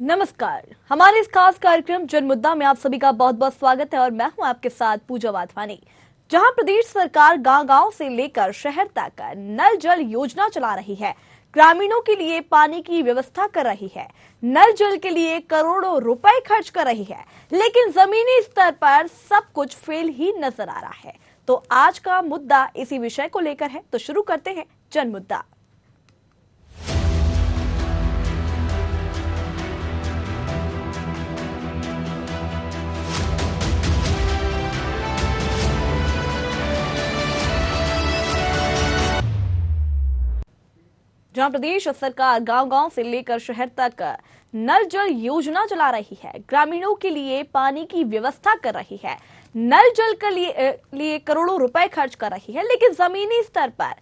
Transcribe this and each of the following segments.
नमस्कार, हमारे इस खास कार्यक्रम जनमुद्दा में आप सभी का बहुत बहुत स्वागत है और मैं हूं आपके साथ पूजा वाधवानी। जहां प्रदेश सरकार गांव-गांव से लेकर शहर तक नल जल योजना चला रही है, ग्रामीणों के लिए पानी की व्यवस्था कर रही है, नल जल के लिए करोड़ों रुपए खर्च कर रही है, लेकिन जमीनी स्तर पर सब कुछ फेल ही नजर आ रहा है। तो आज का मुद्दा इसी विषय को लेकर है, तो शुरू करते हैं जनमुद्दा। जहां प्रदेश सरकार गांव-गांव से लेकर शहर तक नल जल योजना चला रही है, ग्रामीणों के लिए पानी की व्यवस्था कर रही है, नल जल के लिए करोड़ों रुपए खर्च कर रही है, लेकिन जमीनी स्तर पर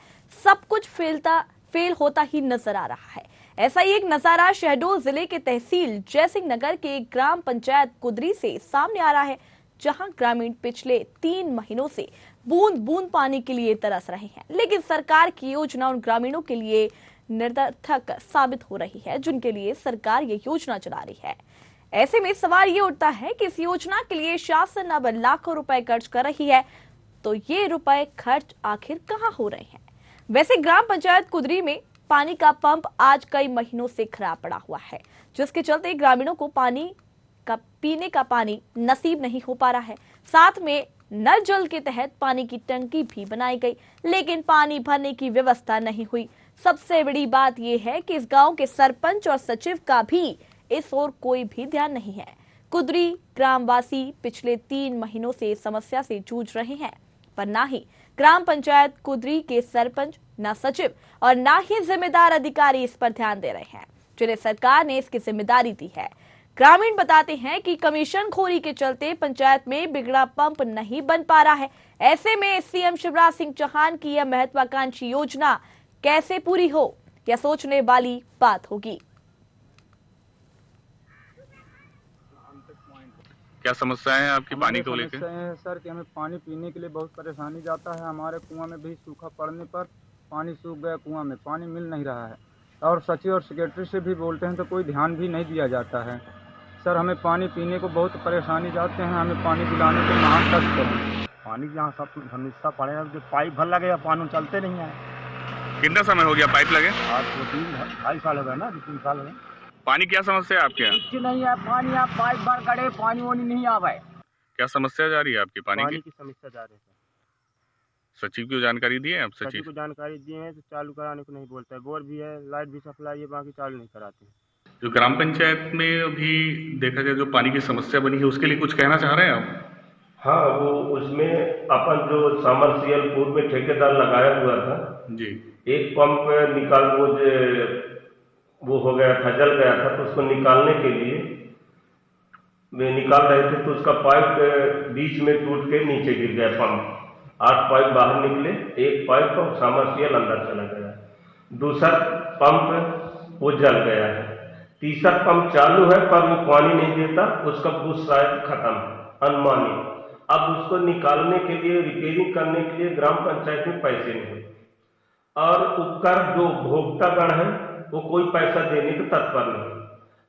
सब कुछ फेल होता ही नजर आ रहा है। ऐसा ही एक नजारा शहडोल जिले के तहसील जयसिंह नगर के ग्राम पंचायत कुदरी से सामने आ रहा है, जहां ग्रामीण पिछले 3 महीनों से बूंद बूंद पानी के लिए तरस रहे हैं, लेकिन सरकार की योजना उन ग्रामीणों के लिए निरर्थक साबित हो रही है जिनके लिए सरकार ये योजना चला रही है। ऐसे में सवाल ये उठता है कि इस योजना के लिए शासन अब लाखों रुपए खर्च कर रही है, तो ये रुपए खर्च आखिर कहां हो रहे हैं? वैसे ग्राम पंचायत कुदरी में पानी का पंप आज कई महीनों से खराब पड़ा हुआ है, जिसके चलते ग्रामीणों को पीने का पानी नसीब नहीं हो पा रहा है। साथ में नल जल के तहत पानी की टंकी भी बनाई गई, लेकिन पानी भरने की व्यवस्था नहीं हुई। सबसे बड़ी बात यह है कि इस गांव के सरपंच और सचिव का भी इस ओर कोई भी ध्यान नहीं है। कुदरी ग्रामवासी पिछले 3 महीनों से समस्या से जूझ रहे हैं, पर ना ही ग्राम पंचायत कुदरी के सरपंच, ना सचिव और ना ही जिम्मेदार अधिकारी इस पर ध्यान दे रहे हैं, जिन्हें सरकार ने इसकी जिम्मेदारी दी है। ग्रामीण बताते हैं कि कमीशन खोरी के चलते पंचायत में बिगड़ा पंप नहीं बन पा रहा है। ऐसे में सीएम शिवराज सिंह चौहान की यह महत्वाकांक्षी योजना कैसे पूरी हो, यह सोचने वाली बात होगी। क्या समस्याएं हैं आपकी पानी को लेकर? समस्याएं सर कि हमें पानी पीने के लिए बहुत परेशानी जाता है। हमारे कुआं में भी सूखा पड़ने पर पानी सूख गया, कुआं में पानी मिल नहीं रहा है और सचिव और सेक्रेटरी से भी बोलते हैं तो कोई ध्यान भी नहीं दिया जाता है। सर हमें पानी पीने को बहुत परेशानी जाते हैं, हमें पानी दिलाने के महान कष्ट करें। पानी यहाँ सब कुछ समस्या पड़ेगा, जो पाइप भर लगे पानी चलते नहीं है। कितना समय हो गया पाइप लगे? आज 2-2.5 साल हो गए ना, 2-3 साल हो गए। पानी क्या समस्या है आपके यहाँ? कुछ नहीं है, पानी यहाँ पाइप भर गड़े, पानी वानी नहीं आवे। क्या समस्या जा रही है आपकी पानी की? समस्या जा रही है। सचिव को जानकारी दी है आप? सचिव को जानकारी दिए हैं तो चालू कराने को नहीं बोलता है। बोर भी है, लाइट भी सप्लाई है, बाकी चालू नहीं कराते। जो ग्राम पंचायत में अभी देखा जाए जो पानी की समस्या बनी है, उसके लिए कुछ कहना चाह रहे हैं आप? हाँ, वो उसमें अपन जो समरसियल पूर्व में ठेकेदार लगाया हुआ था जी, एक पंप निकाल वो हो गया था, जल गया था, तो उसको निकालने के लिए वे निकाल रहे थे तो उसका पाइप बीच में टूट के नीचे गिर गया। पंप 8 पाइप बाहर निकले, एक पाइप का समरसियल अंदर चला गया, दूसरा पंप वो जल गया है, तीसरा पंप चालू है पर वो पानी नहीं देता, उसका बुश शायद खत्म है, अनुमानित। अब उसको निकालने के लिए, रिपेयरिंग करने के लिए ग्राम पंचायत में पैसे नहीं और उपकर जो भोक्तागण है वो कोई पैसा देने को तत्पर नहीं।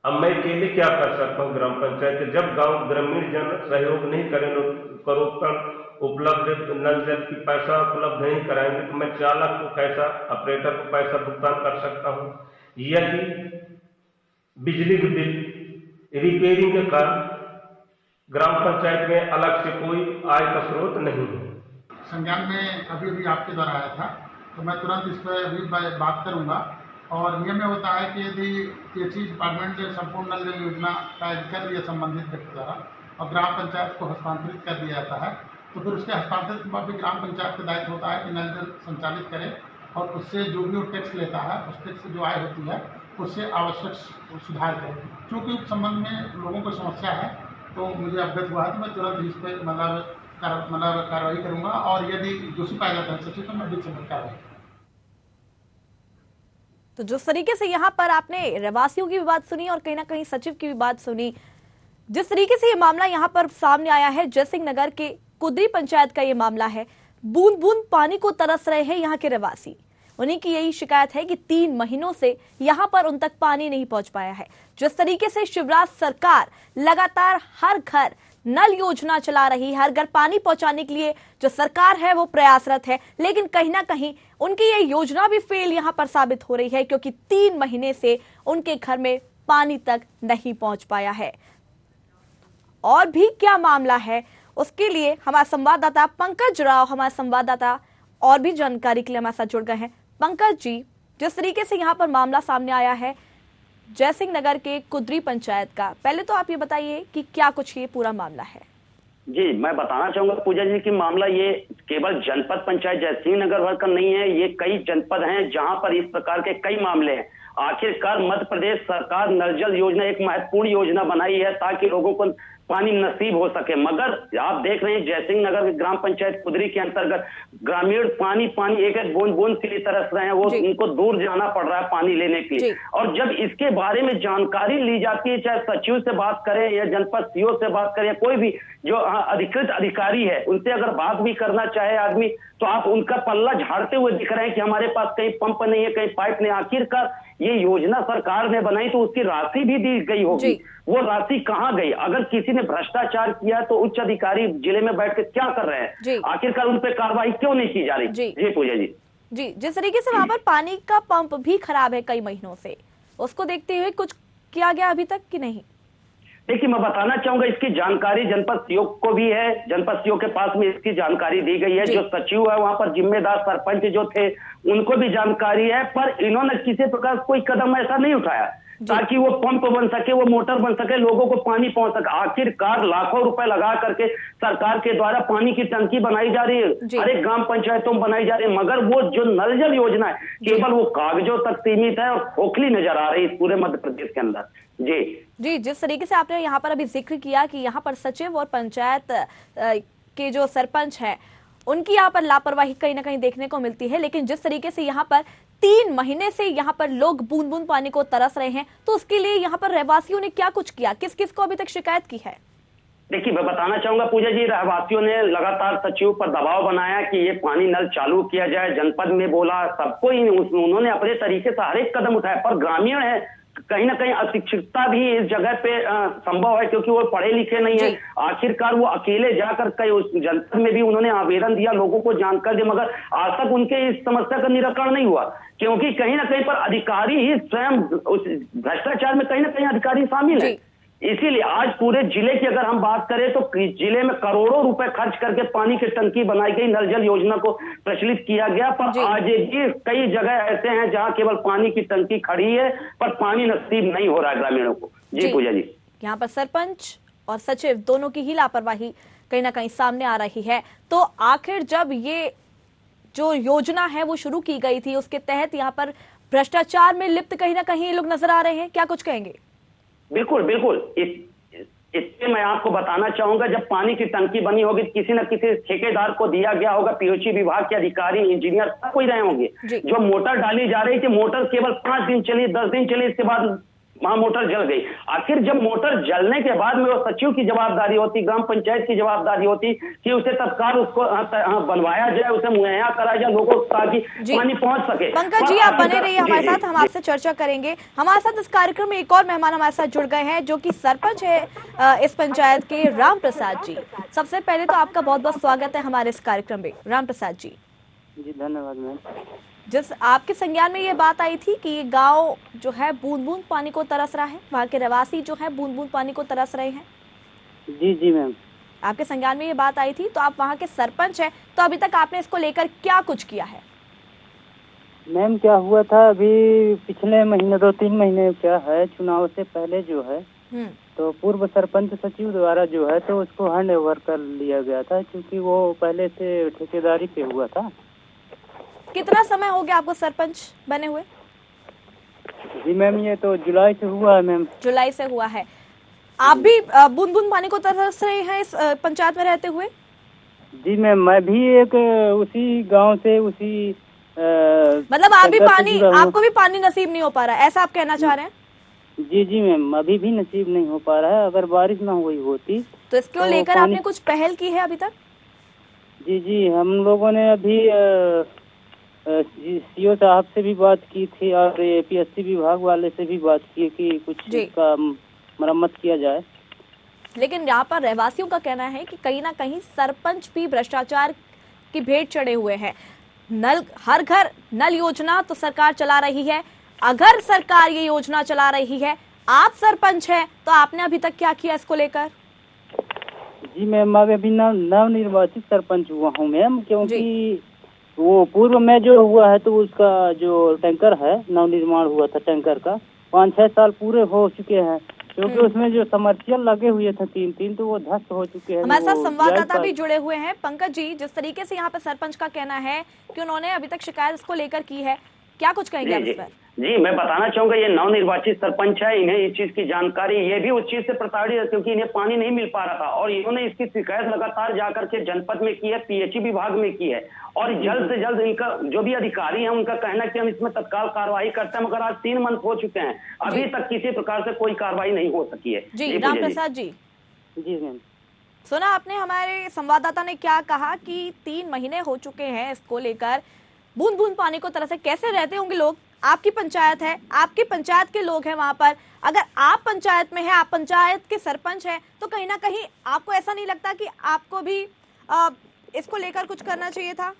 अब मैं अकेले क्या कर सकता हूँ ग्राम पंचायत के? जब गांव ग्रामीण जन सहयोग नहीं करेंगे, करोड़ उपलब्ध नल जल की पैसा उपलब्ध नहीं कराएंगे तो मैं चालक को कैसा, ऑपरेटर को पैसा भुगतान कर सकता हूँ? यदि बिजली के बिल रिपेयरिंग के कारण ग्राम पंचायत में अलग से कोई आय का स्रोत नहीं है। संज्ञान में अभी आपके द्वारा आया था तो मैं तुरंत इस पर अभी बात करूंगा। और नियम में होता है कि यदि ये चीज़ डिपार्टमेंट ने संपूर्ण नल जल योजना का कर दिया संबंधित व्यक्ति द्वारा और ग्राम पंचायत को हस्तांतरित कर दिया जाता है, तो फिर उसके हस्तांतरित के बाद भी ग्राम पंचायत का दायित्व होता है कि नल जल संचालित करे और उससे जो भी वो टैक्स लेता है उस टैक्स से जो आय होती है उससे आवश्यक सुधार करें। क्योंकि उस संबंध में लोगों को समस्या है तो मुझे अवगत हुआ है तो मैं तुरंत इस पर कार्रवाई करूंगा और यदि दोषी पाया जाता है सचिव तो मैं भी समझ कार्रवाई। तो जिस तरीके से यहाँ पर आपने रहवासियों की भी बात सुनी और कहीं ना कहीं सचिव की भी बात सुनी, जिस तरीके से ये मामला यहाँ पर सामने आया है, जयसिंह नगर के कुदरी पंचायत का ये मामला है। बूंद बूंद पानी को तरस रहे हैं यहाँ के रहवासी। उन्हीं की यही शिकायत है कि 3 महीनों से यहां पर उन तक पानी नहीं पहुंच पाया है। जिस तरीके से शिवराज सरकार लगातार हर घर नल योजना चला रही, हर घर पानी पहुंचाने के लिए जो सरकार है वो प्रयासरत है, लेकिन कहीं ना कहीं उनकी ये योजना भी फेल यहां पर साबित हो रही है, क्योंकि 3 महीने से उनके घर में पानी तक नहीं पहुंच पाया है। और भी क्या मामला है, उसके लिए हमारे संवाददाता पंकज राव हमारे संवाददाता और भी जानकारी के लिए हमारे साथ जुड़ गए हैं। पंकज जी, जिस तरीके से यहाँ पर मामला सामने आया है जयसिंह नगर के कुदरी पंचायत का, पहले तो आप ये बताइए कि क्या कुछ ये पूरा मामला है। जी, मैं बताना चाहूंगा पूजा जी कि मामला ये केवल जनपद पंचायत जयसिंह नगर भर का नहीं है, ये कई जनपद हैं जहां पर इस प्रकार के कई मामले हैं। आखिरकार मध्य प्रदेश सरकार नल जल योजना एक महत्वपूर्ण योजना बनाई है ताकि लोगों को पानी नसीब हो सके, मगर आप देख रहे हैं जयसिंह नगर के ग्राम पंचायत कुदरी के अंतर्गत ग्रामीण पानी एक एक बूंद बूंद के लिए तरस रहे हैं, वो उनको दूर जाना पड़ रहा है पानी लेने के लिए। और जब इसके बारे में जानकारी ली जाती है, चाहे सचिव से बात करें या जनपद सीओ से बात करें या कोई भी जो अधिकृत अधिकारी है उनसे अगर बात भी करना चाहे आदमी, तो आप उनका पल्ला झाड़ते हुए दिख रहे हैं कि हमारे पास कहीं पंप नहीं है, कहीं पाइप नहीं। आखिरकार ये योजना सरकार ने बनाई तो उसकी राशि भी दी गई होगी, वो राशि कहाँ गई? अगर किसी ने भ्रष्टाचार किया तो उच्च अधिकारी जिले में बैठ के क्या कर रहे हैं? आखिरकार उन पर कार्रवाई क्यों नहीं की जा रही? जी पूजा जी। जी, जिस तरीके से वहां पर पानी का पंप भी खराब है कई महीनों से, उसको देखते हुए कुछ किया गया अभी तक कि नहीं? देखिए, मैं बताना चाहूंगा इसकी जानकारी जनपद सीओ को भी है, जनपद सीओ के पास में इसकी जानकारी दी गई है। जो सचिव है वहां पर जिम्मेदार सरपंच जो थे उनको भी जानकारी है, पर इन्होंने किसी प्रकार कोई कदम ऐसा नहीं उठाया ताकि वो पंप बन सके, वो मोटर बन सके, लोगों को पानी पहुंच सके। आखिरकार लाखों रुपए लगा करके सरकार के द्वारा पानी की टंकी बनाई जा रही है, हर एक ग्राम पंचायतों में बनाई जा रही है, मगर वो जो नल जल योजना है केवल वो कागजों तक सीमित है और खोखली नजर आ रही है इस पूरे मध्य प्रदेश के अंदर। जी, जिस तरीके से आपने यहाँ पर अभी जिक्र किया कि यहाँ पर सचिव और पंचायत के जो सरपंच है उनकी यहाँ पर लापरवाही कहीं ना कहीं देखने को मिलती है, लेकिन जिस तरीके से यहाँ पर 3 महीने से यहाँ पर लोग बूंद बूंद पानी को तरस रहे हैं, तो उसके लिए यहाँ पर रहवासियों ने क्या कुछ किया, किस किस को अभी तक शिकायत की है? देखिए, मैं बताना चाहूंगा पूजा जी, रहवासियों ने लगातार सचिव पर दबाव बनाया कि ये पानी नल चालू किया जाए, जनपद में बोला, सबको ही उन्होंने अपने तरीके से हर एक कदम उठाया, पर ग्रामीण है कहीं ना कहीं अशिक्षितता भी इस जगह पे संभव है क्योंकि वो पढ़े लिखे नहीं है। आखिरकार वो अकेले जाकर कई उस जनपद में भी उन्होंने आवेदन दिया, लोगों को जानकारी दी, मगर आज तक उनके इस समस्या का निराकरण नहीं हुआ, क्योंकि कहीं ना कहीं पर अधिकारी ही स्वयं उस भ्रष्टाचार में कहीं ना कहीं अधिकारी शामिल है। इसीलिए आज पूरे जिले की अगर हम बात करें तो जिले में करोड़ों रुपए खर्च करके पानी की टंकी बनाई गई, नल जल योजना को प्रचलित किया गया, पर आज भी कई जगह ऐसे हैं जहां केवल पानी की टंकी खड़ी है पर पानी नसीब नहीं हो रहा है ग्रामीणों को। जी पूजा जी, यहाँ पर सरपंच और सचिव दोनों की ही लापरवाही कहीं ना कहीं सामने आ रही है। तो आखिर जब ये जो योजना है वो शुरू की गई थी, उसके तहत यहाँ पर भ्रष्टाचार में लिप्त कहीं ना कहीं लोग नजर आ रहे हैं, क्या कुछ कहेंगे? बिल्कुल बिल्कुल, इससे मैं आपको बताना चाहूंगा, जब पानी की टंकी बनी होगी किसी न किसी ठेकेदार को दिया गया होगा, पीओसी विभाग के अधिकारी, इंजीनियर सब कोई रहे होंगे। जो मोटर डाली जा रही थी, मोटर केवल 5 दिन चली, 10 दिन चली, इसके बाद वहां मोटर जल गई। आखिर जब मोटर जलने के बाद में वो सचिव की जवाबदारी होती, ग्राम पंचायत की जवाबदारी होती कि उसे तत्काल उसको बनवाया जाए, उसे मुहैया कराया जाए लोगों को ताकि पानी पहुंच सके। पंकज जी, आप बने रहिए हमारे साथ, हम आपसे चर्चा करेंगे। हमारे साथ इस कार्यक्रम में एक और मेहमान हमारे साथ जुड़ गए हैं जो कि सरपंच है इस पंचायत के, राम प्रसाद जी। सबसे पहले तो आपका बहुत बहुत स्वागत है हमारे इस कार्यक्रम में, राम प्रसाद जी। जी धन्यवाद मैम। जिस आपके संज्ञान में ये बात आई थी कि ये गांव जो है बूंद बूंद पानी को तरस रहा है, वहाँ के रहवासी जो है बूंद बूंद पानी को तरस रहे हैं। जी जी मैम, आपके संज्ञान में ये बात आई थी, तो आप वहाँ के सरपंच हैं, तो अभी तक आपने इसको लेकर क्या कुछ किया है? मैम क्या हुआ था, अभी पिछले महीने 2-3 महीने क्या है, चुनाव से पहले जो है तो पूर्व सरपंच सचिव द्वारा जो है तो उसको हैंड ओवर कर लिया गया था, क्योंकि वो पहले से ठेकेदारी पे हुआ था। कितना समय हो गया आपको सरपंच बने हुए? जी मैम, ये तो जुलाई से हुआ है मैम। जुलाई से हुआ है। आप भी बूंद बूंद पानी को तरस रहे हैं इस पंचायत में रहते हुए? जी मैम, मैं भी एक उसी गांव से उसी मतलब आप भी पानी, आपको भी पानी नसीब नहीं हो पा रहा है, ऐसा आप कहना चाह रहे हैं? जी जी मैम, अभी भी नसीब नहीं हो पा रहा है। अगर बारिश ना हुई होती तो इसको लेकर आपने कुछ पहल की है अभी तक? जी जी, हम लोगों ने अभी सीओ साहब से भी बात की थी और एपीएससी विभाग वाले से भी बात की कि कुछ इसका मरम्मत किया जाए। लेकिन यहाँ पर रहवासियों का कहना है कि कहीं ना कहीं सरपंच भी भ्रष्टाचार की भेंट चढ़े हुए हैं। नल हर घर नल योजना तो सरकार चला रही है, अगर सरकार ये योजना चला रही है, आप सरपंच हैं तो आपने अभी तक क्या किया इसको लेकर? जी मैम, मैं अभी नव निर्वाचित सरपंच हुआ हूँ मैम, क्योंकि वो पूर्व में जो हुआ है तो उसका जो टैंकर है नवनिर्माण हुआ था टैंकर का 5-6 साल पूरे हो चुके हैं, क्योंकि उसमें जो समर्सियल लगे हुए थे 3 तो वो ध्वस्त हो चुके हैं। हमारे साथ संवाददाता भी जुड़े हुए हैं। पंकज जी, जिस तरीके से यहाँ पे सरपंच का कहना है कि उन्होंने अभी तक शिकायत इसको लेकर की है, क्या कुछ कहेंगे आप इस पर? जी, मैं बताना चाहूंगा, ये नवनिर्वाचित सरपंच है, इन्हें इस चीज की जानकारी, ये भी उस चीज से प्रताड़ित है क्योंकि इन्हें पानी नहीं मिल पा रहा था और इन्होंने इसकी शिकायत लगातार जाकर के जनपद में की है, पीएचई विभाग में की है और जल्द से जल्द इनका जो भी अधिकारी है उनका कहना है कि हम इसमें तत्काल कार्रवाई करते हैं, मगर आज 3 मंथ हो चुके हैं, अभी तक किसी प्रकार से कोई कार्रवाई नहीं हो सकी है। जी राम प्रसाद जी, जी मैम, सुना आपने हमारे संवाददाता ने क्या कहा कि 3 महीने हो चुके हैं इसको लेकर, बूंद बूंद पानी को तरह से कैसे रहते होंगे लोग। आपकी पंचायत है, आपकी पंचायत के लोग हैं वहां पर, अगर आप पंचायत में हैं, आप पंचायत के सरपंच हैं, तो कहीं ना कहीं आपको ऐसा नहीं लगता कि आपको भी इसको लेकर कुछ करना चाहिए था?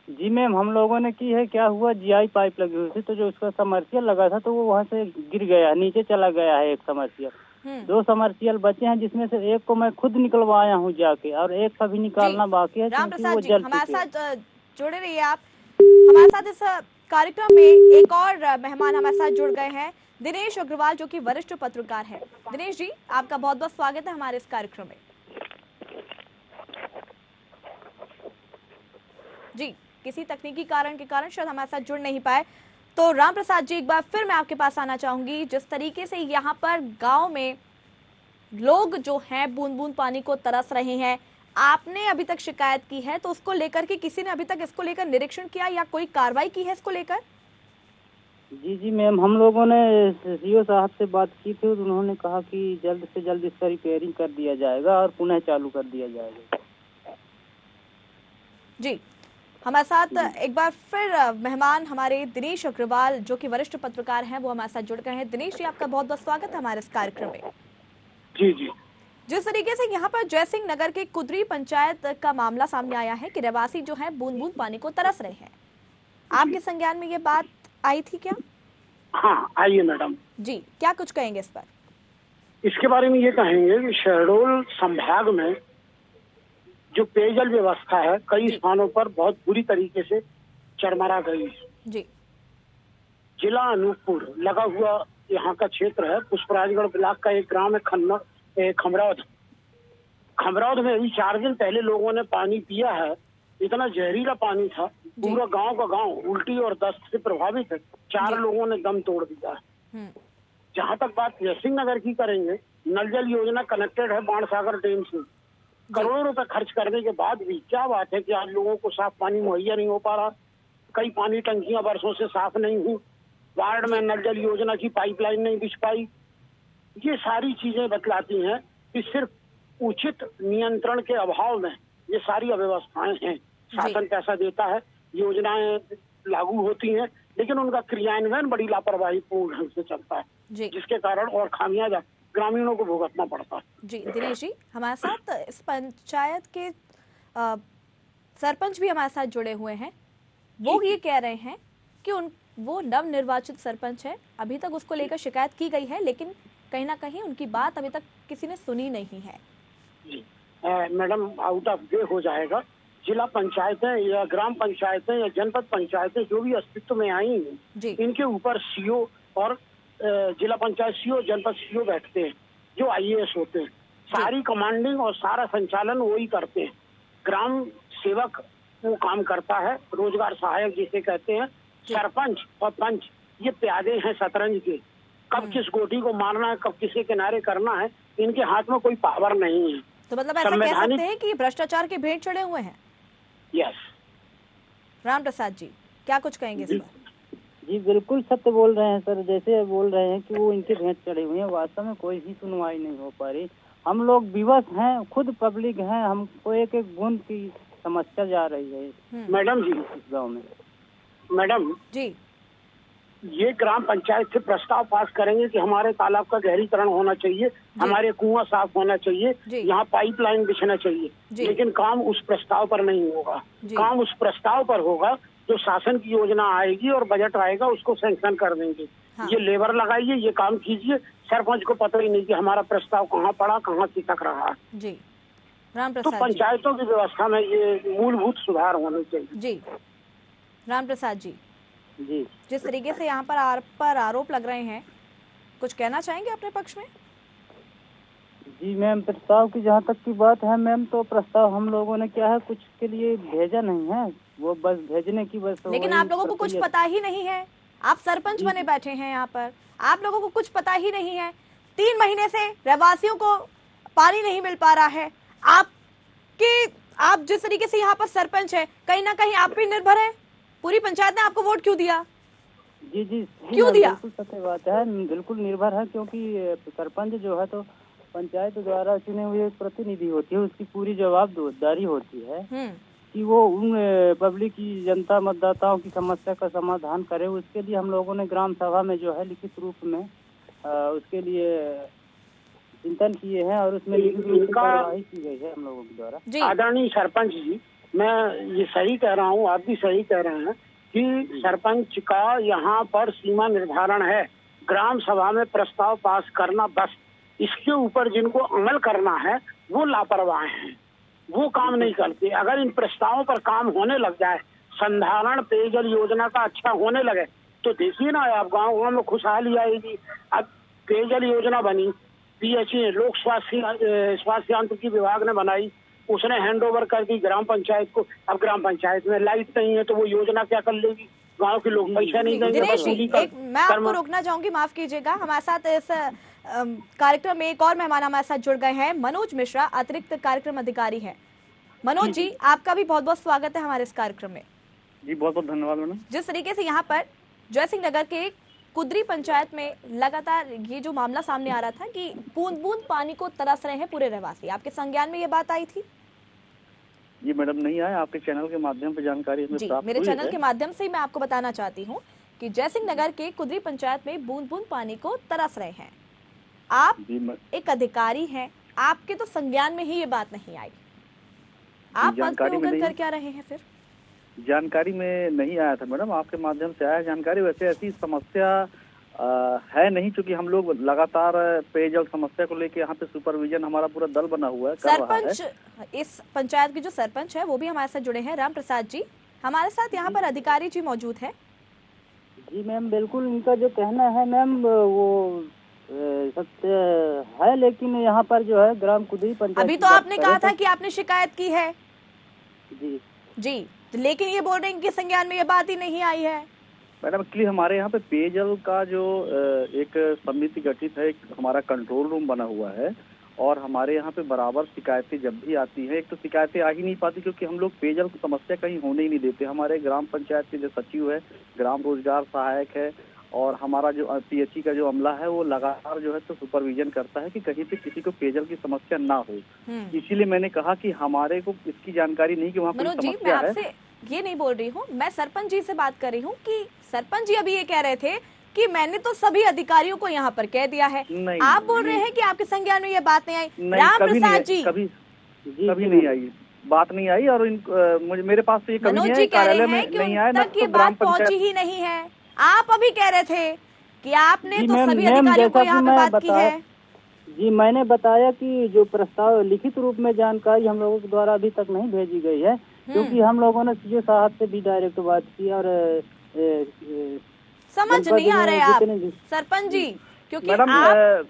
जी मैम, हम लोगों ने की है। क्या हुआ, जीआई पाइप लगी हुई थी तो जो उसका समर्सियल लगा था तो वो वहाँ से गिर गया, नीचे चला गया है एक समर्सियल। 2 समर्सियल बचे हैं जिसमें से एक को मैं खुद निकलवाया हूँ जाके और एक का भी निकालना बाकी है। राम प्रसाद जी, हमारे साथ जुड़े रहिए आप। हमारे साथ इस कार्यक्रम में एक और मेहमान हमारे साथ जुड़ गए हैं, दिनेश अग्रवाल, जो कि वरिष्ठ पत्रकार है। दिनेश जी, आपका बहुत बहुत स्वागत है हमारे इस कार्यक्रम में। जी, किसी तकनीकी कारण के कारण शायद हमारे साथ जुड़ नहीं पाए, तो राम प्रसाद जी एक बार फिर मैं आपके पास आना चाहूंगी। जिस तरीके से यहाँ पर गांव में लोग जो हैं बूंद बूंद पानी को तरस रहे हैं, आपने अभी तक शिकायत की है, तो उसको लेकर के किसी ने अभी तक इसको लेकर निरीक्षण किया या कोई कार्रवाई की है इसको लेकर? जी मैम, हम लोगों ने सीओ साहब से बात की थी, उन्होंने कहा कि जल्द से जल्द इसका रिपेयरिंग कर दिया जाएगा और पुनः चालू कर दिया जाएगा। जी, हमारे साथ एक बार फिर मेहमान हमारे दिनेश अग्रवाल, जो कि वरिष्ठ पत्रकार हैं, वो हमारे साथ जुड़ गए हैं। दिनेश जी, आपका बहुत बहुत स्वागत है हमारे इस कार्यक्रम में। जी, जिस तरीके से यहाँ पर जयसिंह नगर के कुदरी पंचायत का मामला सामने आया है कि रहवासी जो है बूंद बूंद पानी को तरस रहे हैं, आपके संज्ञान में ये बात आई थी क्या? हाँ, आइए मैडम जी, क्या कुछ कहेंगे इस पर? इसके बारे में ये कहेंगे कि शहडोल संभाग में जो पेयजल व्यवस्था है कई स्थानों पर बहुत बुरी तरीके से चरमरा गई है। जी, जिला अनूपपुर लगा हुआ यहाँ का क्षेत्र है, पुष्पराजगढ़ ब्लॉक का एक ग्राम है खमरौद में अभी 4 दिन पहले लोगों ने पानी पिया है, इतना जहरीला पानी था, पूरा गांव का गांव उल्टी और दस्त से प्रभावित है, 4 लोगों ने दम तोड़ दिया है। जहां तक बात जयसिंह नगर की करेंगे, नल जल योजना कनेक्टेड है बाणसागर डैम से, करोड़ों रुपए खर्च करने के बाद भी क्या बात है कि आज लोगों को साफ पानी मुहैया नहीं हो पा रहा। कई पानी टंकियां वर्षों से साफ नहीं हुई, वार्ड में नल जल योजना की पाइपलाइन नहीं बिछ पाई। ये सारी चीजें बतलाती हैं कि सिर्फ उचित नियंत्रण के अभाव में ये सारी अव्यवस्थाएं हैं। शासन पैसा देता है, योजनाएं लागू होती हैं, लेकिन उनका क्रियान्वयन बड़ी लापरवाही पूर्ण ढंग से चलता है, जिसके कारण और खामियां ग्रामीणों को भुगतना पड़ता है। जी दिनेश जी, हमारे साथ इस पंचायत के सरपंच भी हमारे साथ जुड़े हुए हैं। वो ये कह रहे हैं कि वो नव निर्वाचित सरपंच है, अभी तक उसको लेकर शिकायत की गई है, लेकिन कहीं ना कहीं उनकी बात अभी तक किसी ने सुनी नहीं है। जी मैडम, आउट ऑफ वे हो जाएगा। जिला पंचायतें या ग्राम पंचायतें या जनपद पंचायतें जो भी अस्तित्व में आई हैं, इनके ऊपर सीओ और जिला पंचायत सीओ, जनपद सीओ बैठते हैं, जो आईएएस होते हैं। सारी कमांडिंग और सारा संचालन वही करते हैं। ग्राम सेवक वो काम करता है, रोजगार सहायक जिसे कहते हैं। सरपंच और पंच ये प्यादे हैं शतरंज के, कब किस गोटी को मारना है, कब किसके किनारे करना है, इनके हाथ में कोई पावर नहीं है। तो मतलब ऐसा कह सकते हैं कि भ्रष्टाचार के भेंट चढ़े हुए हैं। यस। राम प्रसाद जी, क्या कुछ कहेंगे इस पर? जी बिल्कुल सत्य बोल रहे हैं सर, जैसे बोल रहे हैं कि वो इनके भेंट चढ़े हुए हैं, वास्तव में कोई भी सुनवाई नहीं हो पा रही। हम लोग विवश हैं, खुद पब्लिक हैं, हमको एक एक बूंद की समस्या जा रही है मैडम जी इस गाँव में। मैडम जी ये ग्राम पंचायत से प्रस्ताव पास करेंगे कि हमारे तालाब का गहरीकरण होना चाहिए, हमारे कुआं साफ होना चाहिए, यहाँ पाइपलाइन बिछना चाहिए, लेकिन काम उस प्रस्ताव पर नहीं होगा। काम उस प्रस्ताव पर होगा जो शासन की योजना आएगी और बजट आएगा उसको सैंक्शन कर देंगे। हाँ। ये लेबर लगाइए, ये काम कीजिए, सरपंच को पता ही नहीं कि हमारा प्रस्ताव कहाँ पड़ा, कहाँ खिसक रहा है। जी राम तो प्रसाद पंचायतों की व्यवस्था में ये मूलभूत सुधार होने चाहिए। जी राम प्रसाद जी, जी जिस तरीके से यहाँ पर आरोप लग रहे हैं, कुछ कहना चाहेंगे अपने पक्ष में? जी मैम, प्रस्ताव की जहाँ तक की बात है मैम, तो प्रस्ताव हम लोगों ने क्या है कुछ के लिए भेजा नहीं है, वो बस भेजने की बस। लेकिन आप लोगों को कुछ पता ही नहीं है, आप सरपंच बने बैठे हैं यहाँ पर, आप लोगों को कुछ पता ही नहीं है। 3 महीने से रहवासियों को पानी नहीं मिल पा रहा है। आप जिस तरीके से यहाँ पर सरपंच है, कहीं ना कहीं आप पे निर्भर है। पूरी पंचायत ने आपको वोट क्यों दिया? जी जी क्यों दिया? बिल्कुल सत्य बात है, बिल्कुल निर्भर है, क्योंकि सरपंच जो है तो पंचायत द्वारा चुने हुए प्रतिनिधि होती है, उसकी पूरी जवाबदारी होती है कि वो उन पब्लिक की, जनता मतदाताओं की समस्या का समाधान करे। उसके लिए हम लोगों ने ग्राम सभा में जो है लिखित रूप में उसके लिए चिंतन किए हैं और उसमें लिखित रूप से कार्यवाही की गई है हम लोगों के द्वारा। आदरणीय सरपंच जी, मैं ये सही कह रहा हूँ, आप भी सही कह रहे हैं कि सरपंच का यहाँ पर सीमा निर्धारण है, ग्राम सभा में प्रस्ताव पास करना, बस इसके ऊपर जिनको अमल करना है वो लापरवाह हैं, वो काम नहीं करते। अगर इन प्रस्तावों पर काम होने लग जाए, संधारण पेयजल योजना का अच्छा होने लगे, तो देखिए ना आप गाँव में खुशहाली आएगी। अब पेयजल योजना बनी, पीएचई लोक स्वास्थ्य यांत्रिकी विभाग ने बनाई, उसने हैंडओवर कर दी ग्राम पंचायत को। अब ग्राम पंचायत में लाइट नहीं है तो वो योजना क्या कर लेगी? गांव के लोग पैसा नहीं देंगे। मैं आपको रोकना चाहूंगी, माफ कीजिएगा। हमारे साथ इस कार्यक्रम में एक और मेहमान हमारे साथ जुड़ गए हैं, मनोज मिश्रा, अतिरिक्त कार्यक्रम अधिकारी हैं। मनोज जी, आपका भी बहुत बहुत स्वागत है हमारे इस कार्यक्रम में। जी बहुत बहुत धन्यवाद मैडम। जिस तरीके से यहाँ पर जयसिंह नगर के कुदरी पंचायत में लगातार ये जो मामला सामने आ रहा था कि बूंद बूंद पानी को तरस रहे हैं पूरे रहवासी, आपके संज्ञान में ये बात आई थी? जी मैडम, नहीं आया, आपके चैनल के माध्यम से जानकारी हमें प्राप्त हुई है। मेरे चैनल के माध्यम से मैं आपको बताना चाहती हूँ कि जयसिंह नगर के कुदरी पंचायत में बूंद बूंद पानी को तरस रहे हैं। आप एक अधिकारी हैं, आपके तो संज्ञान में ही ये बात नहीं आई, आप पद पे होकर कर क्या रहे हैं फिर? जानकारी में नहीं आया था मैडम, आपके माध्यम से आया जानकारी। वैसे ऐसी समस्या है नहीं, क्योंकि हम लोग लगातार पेयजल समस्या को लेके यहाँ पे सुपरविजन हमारा पूरा दल बना हुआ है, सरपंच इस पंचायत के जो सरपंच है वो भी हमारे साथ जुड़े हैं, राम प्रसाद जी। हमारे साथ यहाँ पर अधिकारी जी मौजूद है। जी मैम, बिल्कुल इनका जो कहना है मैम वो सत्य है, लेकिन यहाँ पर जो है ग्राम कुदरी पंचायत, अभी तो आपने कहा था कि आपने शिकायत की है। जी जी, लेकिन ये बोल रहे हैं कि संज्ञान में ये बात ही नहीं आई है। मैडम एक्चुअली हमारे यहाँ पे पेयजल का जो एक समिति गठित है, एक हमारा कंट्रोल रूम बना हुआ है, और हमारे यहाँ पे बराबर शिकायतें जब भी आती हैं, एक तो शिकायतें आ ही नहीं पाती क्योंकि हम लोग पेयजल की समस्या कहीं होने ही नहीं देते। हमारे ग्राम पंचायत के जो सचिव है, ग्राम रोजगार सहायक है, और हमारा जो पीएचई का जो अमला है वो लगातार जो है तो सुपरविजन करता है कि कहीं पे किसी को पेयजल की समस्या ना हो। इसीलिए मैंने कहा कि हमारे को इसकी जानकारी नहीं कि वहाँ कोई समस्या है। ये नहीं बोल रही हूँ, मैं सरपंच जी से बात कर रही हूँ कि सरपंच जी अभी ये कह रहे थे कि मैंने तो सभी अधिकारियों को यहाँ पर कह दिया है। आप बोल रहे हैं कि आपके संज्ञान में ये बात नहीं आई। राम प्रसाद जी, कभी नहीं आई, बात नहीं आई, और मुझे मेरे पास तो ये कभी नहीं है, कार्यालय में नहीं आया, तक ये बात पहुंची ही नहीं है। आप अभी कह रहे थे कि आपने तो सभी अधिकारियों को यहाँ पे बात की है। जी मैंने बताया कि जो प्रस्ताव लिखित रूप में जानकारी हम लोगों के द्वारा अभी तक नहीं भेजी गई है, क्योंकि हम लोगों ने सीओ साहब से भी डायरेक्ट बात की, और समझ नहीं आ रहे आप सरपंच जी, क्योंकि आप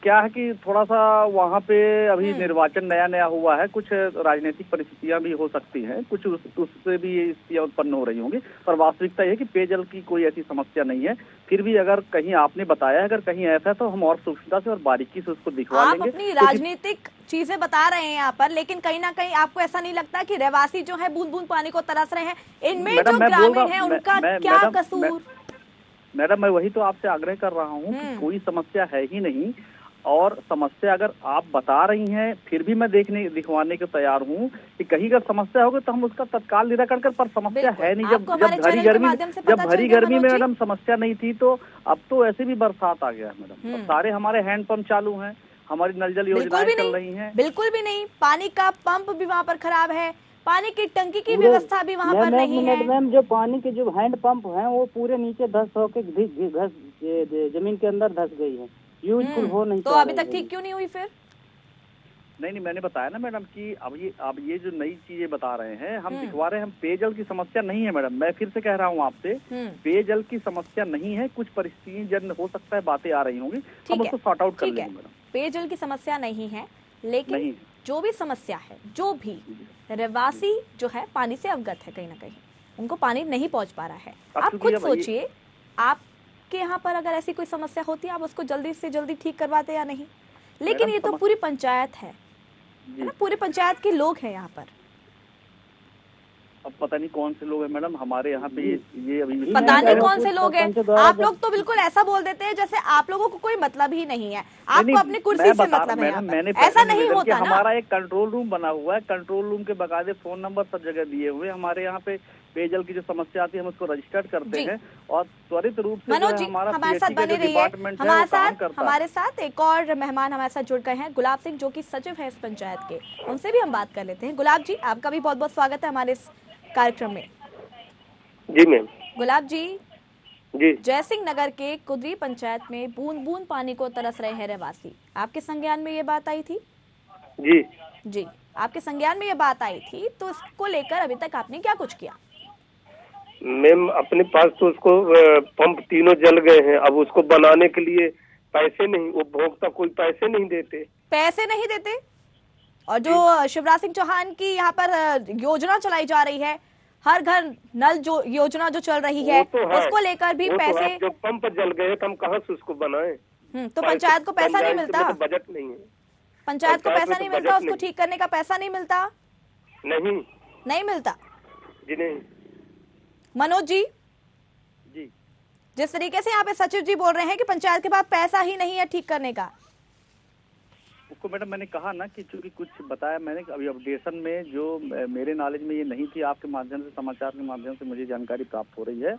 क्या है कि थोड़ा सा वहाँ पे अभी निर्वाचन नया हुआ है, कुछ राजनीतिक परिस्थितियां भी हो सकती हैं, कुछ उससे भी स्थितियां उत्पन्न हो रही होंगी, पर वास्तविकता है कि पेयजल की कोई ऐसी समस्या नहीं है। फिर भी अगर कहीं आपने बताया, अगर कहीं ऐसा है तो हम और सूक्ष्मता से और बारीकी से उसको दिखवा लेंगे। आप अपनी राजनीतिक चीजें बता रहे हैं यहाँ पर, लेकिन कहीं ना कहीं आपको ऐसा नहीं लगता कि रहवासी जो है बूंद बूंद पानी को तरस रहे हैं? इनमें जो ग्रामीण है उनका क्या कसूर? मैडम मैं वही तो आपसे आग्रह कर रहा हूँ कि कोई समस्या है ही नहीं, और समस्या अगर आप बता रही हैं फिर भी मैं दिखवाने को तैयार हूँ कि कहीं अगर समस्या होगी तो हम उसका तत्काल निराकरण कर, पर समस्या है नहीं। जब भरी गर्मी में मैडम समस्या नहीं थी, तो अब तो ऐसे भी बरसात आ गया है मैडम। अब सारे हमारे हैंडपंप चालू हैं, हमारी नल जल योजनाएं चल रही हैं। बिल्कुल भी नहीं, पानी का पंप भी वहाँ पर खराब है, पानी की टंकी की व्यवस्था भी वहाँ पर नहीं है। मैम जो पानी के जो हैंड पंप हैं वो पूरे नीचे धस होके जमीन के अंदर धस गई है, यूजफुल हो नहीं। तो अभी तक ठीक क्यों नहीं हुई फिर? नहीं, मैंने बताया ना मैडम कि अब ये जो नई चीजें बता रहे हैं हम दिखवा रहे हैं। हम पेयजल की समस्या नहीं है मैडम, मैं फिर से कह रहा हूँ आपसे, पेयजल की समस्या नहीं है। कुछ परिस्थिति जन हो सकता है बातें आ रही होंगी, हम उसको सॉर्ट आउट कर लेंगे मैडम। पेयजल की समस्या नहीं है, लेकिन जो भी समस्या है, जो भी रहवासी जो है पानी से अवगत है, कहीं ना कहीं उनको पानी नहीं पहुंच पा रहा है। आप खुद सोचिए, आपके यहाँ पर अगर ऐसी कोई समस्या होती है, आप उसको जल्दी से जल्दी ठीक करवाते या नहीं? लेकिन ये तो पूरी पंचायत है ना, पूरी पंचायत के लोग हैं यहाँ पर। अब पता नहीं कौन से लोग हैं मैडम हमारे यहाँ पे, ये अभी पता नहीं कौन से लोग हैं। आप लोग तो बिल्कुल ऐसा बोल देते हैं जैसे आप लोगों को कोई मतलब ही नहीं है, आपको अपनी कुर्सी से मतलब है। ऐसा नहीं होता ना। हमारा एक कंट्रोल रूम बना हुआ है, कंट्रोल रूम के बकायदे फोन नंबर सब जगह दिए हुए। हमारे यहाँ पे पेयजल की जो समस्या आती है हम उसको रजिस्टर्ड करते हैं और त्वरित रूप से मनोज जी हमारे साथ बने रहिए। हमारे साथ एक और मेहमान हमारे साथ जुड़ गए हैं, गुलाब सिंह, जो कि सचिव है इस पंचायत के। उनसे भी हम बात कर लेते हैं। गुलाब जी, आपका भी बहुत बहुत स्वागत है हमारे इस कार्यक्रम में। जी मैम। गुलाब जी, जी, जयसिंह नगर के कुदरी पंचायत में बूंद बूंद पानी को तरस रहे हैं रहवासी। आपके संज्ञान में ये बात आई थी? जी जी, आपके संज्ञान में ये बात आई थी, तो इसको लेकर अभी तक आपने क्या कुछ किया? मैम अपने पास तो उसको पंप तीनों जल गए हैं, अब उसको बनाने के लिए पैसे नहीं, उपभोक्ता कोई पैसे नहीं देते। पैसे नहीं देते? और जो शिवराज सिंह चौहान की यहाँ पर योजना चलाई जा रही है, हर घर नल जो योजना जो चल रही है, उसको लेकर भी पैसे। जो पंप जल गए तो हम कहाँ से उसको बनाएं? तो पंचायत को पैसा नहीं मिलता? बजट नहीं है, पंचायत को पैसा नहीं मिलता, उसको ठीक करने का पैसा नहीं मिलता? नहीं मिलता जी। नहीं मनोज जी, जिस तरीके से यहाँ पे सचिव जी बोल रहे हैं कि पंचायत के पास पैसा ही नहीं है ठीक करने का, उसको मैडम मैंने कहा ना कि चूंकि कुछ बताया मैंने अभी अपडेशन में, जो मेरे नॉलेज में ये नहीं थी, आपके माध्यम से, समाचार के माध्यम से मुझे जानकारी प्राप्त हो रही है,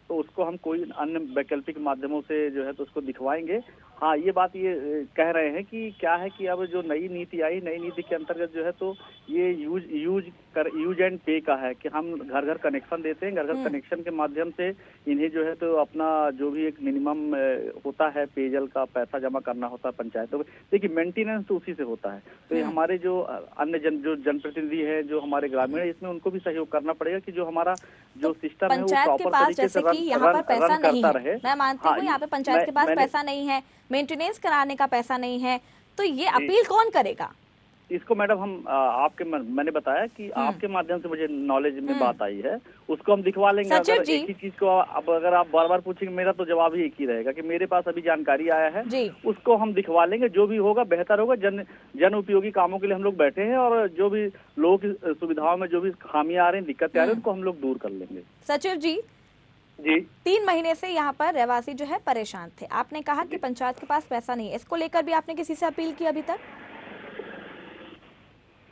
तो उसको हम कोई अन्य वैकल्पिक माध्यमों से जो है तो उसको दिखवाएंगे। हाँ, ये बात ये कह रहे हैं कि क्या है कि अब जो नई नीति आई, नई नीति के अंतर्गत जो है तो ये यूज एंड पे का है कि हम घर घर कनेक्शन देते हैं, घर घर कनेक्शन के माध्यम से इन्हें जो है तो अपना जो भी एक मिनिमम होता है पेयजल का पैसा जमा करना होता है पंचायतों में। देखिए मेंटेनेंस तो उसी से होता है, तो ये हमारे जो अन्य जो जनप्रतिनिधि है, जो हमारे ग्रामीण है, इसमें उनको भी सहयोग करना पड़ेगा कि जो हमारा जो सिस्टम है वो प्रॉपर तरीके से यहाँ पर पैसा नहीं है। मैं मानती हूँ यहाँ पे पंचायत के पास पैसा नहीं है, मेंटेनेंस कराने का पैसा नहीं है, तो ये अपील कौन करेगा? इसको मैडम हम मैंने बताया कि आपके माध्यम से मुझे नॉलेज में बात आई है, उसको हम दिखवा लेंगे। अगर एक ही चीज को अब अगर आप बार बार पूछेंगे, मेरा तो जवाब ही एक ही रहेगा कि मेरे पास अभी जानकारी आया है, उसको हम दिखवा लेंगे। जो भी होगा बेहतर होगा। जन उपयोगी कामों के लिए हम लोग बैठे हैं और जो भी लोगों की सुविधाओं में जो भी खामियां आ रही हैं, दिक्कतें आ रही हैं, उनको हम लोग दूर कर लेंगे। सचिव जी, 3 महीने से यहाँ पर रहवासी जो है परेशान थे। आपने कहा कि पंचायत के पास पैसा नहीं है, इसको लेकर भी आपने किसी से अपील की अभी तक?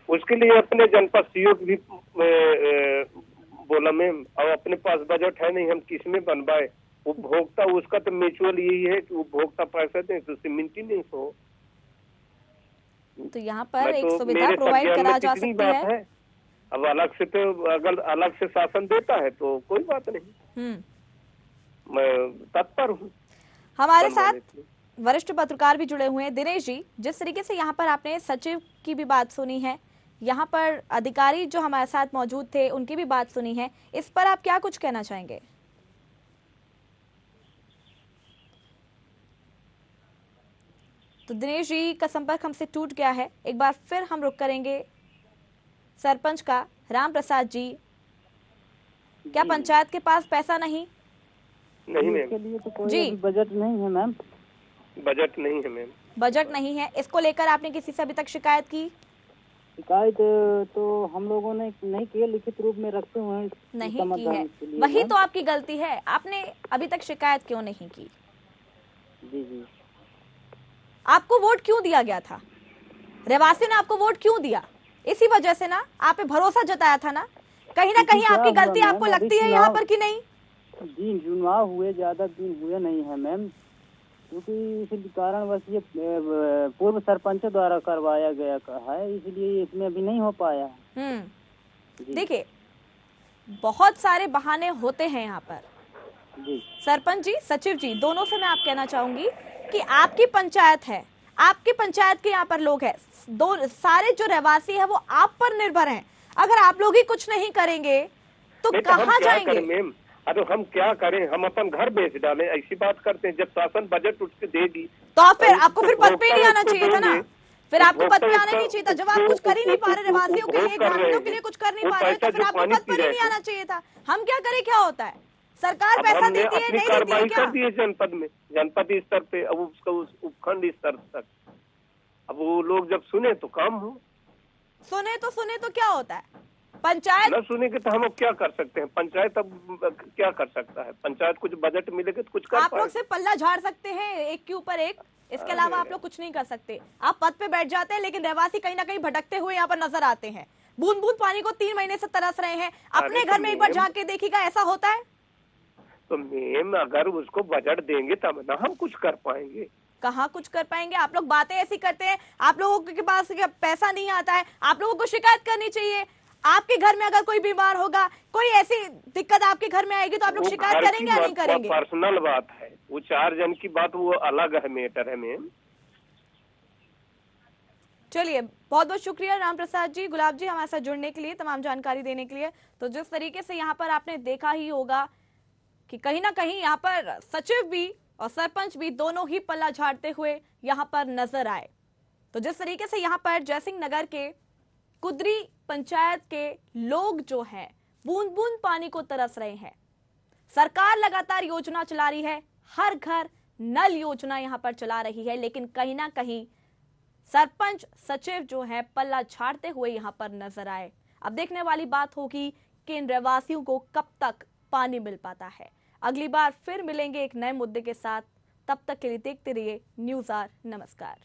उसके लिए अपने जनपद सीओ भी बोला मैम, अब अपने पास बजट है नहीं, हम किसमें बनवाए? उपभोक्ता उसका तो म्यूचुअल यही है कि उपभोक्ता पैसा दे तो मेंटेनेंस हो। तो यहाँ पर एक सुविधा प्रोवाइड करा जा सकती है। अब अलग से तो अगर अलग से शासन देता है तो कोई बात नहीं, मैं तत्पर हूँ। हमारे साथ वरिष्ठ पत्रकार भी जुड़े हुए हैं। दिनेश जी, जिस तरीके से यहाँ पर आपने सचिव की भी बात सुनी है, यहाँ पर अधिकारी जो हमारे साथ मौजूद थे उनकी भी बात सुनी है, इस पर आप क्या कुछ कहना चाहेंगे? तो दिनेश जी का संपर्क हमसे टूट गया है। एक बार फिर हम रुक करेंगे सरपंच का। राम प्रसाद जी, क्या पंचायत के पास पैसा नहीं? नहीं मैम, इसके लिए तो कोई बजट नहीं है मैम। बजट नहीं है मैम। बजट नहीं है, इसको लेकर आपने किसी से अभी तक शिकायत की? शिकायत तो हम लोगों ने नहीं की, लिखित रूप में रखते हुए हैं, नहीं की है। वही तो आपकी गलती है, आपने अभी तक शिकायत क्यों नहीं की? जी। आपको वोट क्यों दिया गया था? रहवासियों ने आपको वोट क्यों दिया? इसी वजह से ना, आप पे भरोसा जताया था ना कहीं आपकी गलती आपको लगती है यहाँ पर कि नहीं? जी, चुनाव हुए ज्यादा दिन हुए नहीं है मैम, क्योंकि इसी कारण बस ये पूर्व सरपंच द्वारा करवाया गया है, इसलिए इसमें अभी नहीं हो पाया। देखिए, बहुत सारे बहाने होते हैं यहाँ पर। जी सरपंच जी, सचिव जी, दोनों से मैं आप कहना चाहूंगी कि आपकी पंचायत है, आपकी पंचायत के यहाँ पर लोग हैं, सारे जो रहवासी है वो आप पर निर्भर हैं। अगर आप लोग ही कुछ नहीं करेंगे तो कहाँ जाएंगे? मैम, अरे हम क्या करें, हम अपन घर बेच डालें, ऐसी बात करते हैं। जब शासन बजट उठ के देगी तो आप फिर आपको फिर पद पे नहीं आना चाहिए था ना, फिर आपको पद पे आना नहीं चाहिए था। जब आप कुछ कर ही नहीं पा रहे, रहवासियों के लिए, ग्रामीणों के लिए कुछ कर नहीं पा रहे, तो फिर आपको पद पर ही नहीं आना चाहिए था। हम क्या करें? क्या होता है, सरकार पैसा देती है, नहीं देती है क्या? जनपद में, जनपद स्तर पे, अब उसका उपखंड स्तर तक, अब वो लोग जब सुने तो काम हो। सुने तो क्या होता है? पंचायत न सुनेंगे तो हम अब क्या कर सकते हैं? पंचायत अब क्या कर सकता है? पंचायत कुछ बजट मिलेगा तो कुछ कर आप लोग से पल्ला झाड़ सकते हैं एक के ऊपर एक, इसके अलावा आप लोग कुछ नहीं कर सकते। आप पद पे बैठ जाते हैं, लेकिन रहवासी कहीं ना कहीं भटकते हुए यहाँ पर नजर आते हैं। बूंद बूंद पानी को 3 महीने से तरस रहे हैं। अपने घर में एक बार जाके देखिएगा, ऐसा होता है? तो मैम, अगर उसको बजट देंगे तब ना हम कुछ कर पाएंगे। कहाँ कुछ कर पाएंगे? आप लोग बातें ऐसी करते हैं, आप लोगों के पास पैसा नहीं आता है। आप लोगों को शिकायत करनी चाहिए। आपके घर में अगर कोई बीमार होगा, कोई ऐसी दिक्कत आपके घर में आएगी, तो आप लोग शिकायत करेंगे या नहीं करेंगे? पर्सनल बात है वो, 4 जन की बात, वो अलग है, मैटर है मैम। चलिए, बहुत बहुत शुक्रिया राम प्रसाद जी, गुलाब जी, हमारे साथ जुड़ने के लिए, तमाम जानकारी देने के लिए। तो जिस तरीके से यहाँ पर आपने देखा ही होगा कि कहीं ना कहीं यहाँ पर सचिव भी और सरपंच भी दोनों ही पल्ला झाड़ते हुए यहाँ पर नजर आए। तो जिस तरीके से यहाँ पर जयसिंह नगर के कुदरी पंचायत के लोग जो हैं बूंद बूंद पानी को तरस रहे हैं। सरकार लगातार योजना चला रही है, हर घर नल योजना यहाँ पर चला रही है, लेकिन कहीं ना कहीं सरपंच सचिव जो है पल्ला झाड़ते हुए यहाँ पर नजर आए। अब देखने वाली बात होगी कि इन रहवासियों को कब तक पानी मिल पाता है। अगली बार फिर मिलेंगे एक नए मुद्दे के साथ, तब तक के लिए देखते रहिए न्यूज़ आर। नमस्कार।